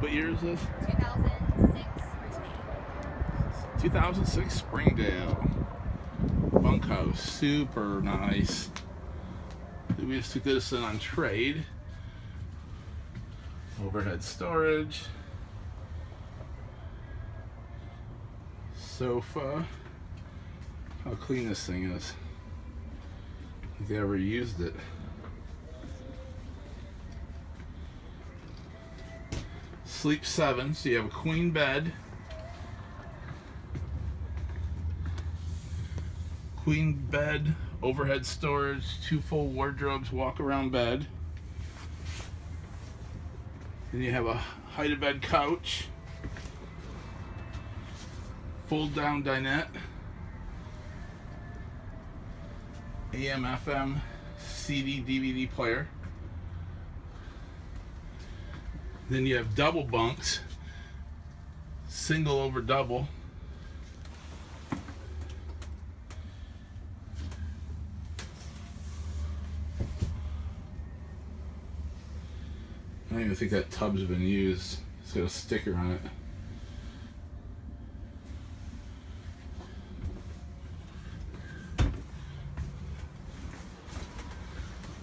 What year is this? 2006 original. 2006 Springdale. Bunkhouse. Super nice. We just took this in on trade. Overhead storage. Sofa. How clean this thing is. I don't think they ever used it. Sleep 7, so you have a queen bed. Queen bed, overhead storage, 2 full wardrobes, walk around bed. Then you have a height of bed couch. Fold down dinette. AM, FM, CD, DVD player. Then you have double bunks, single over double. I don't even think that tub's been used. It's got a sticker on it.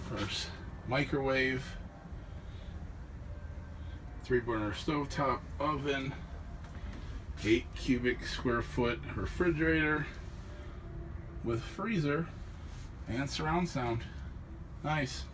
First, microwave. 3-burner stovetop oven, 8 cubic square foot refrigerator with freezer and surround sound. Nice.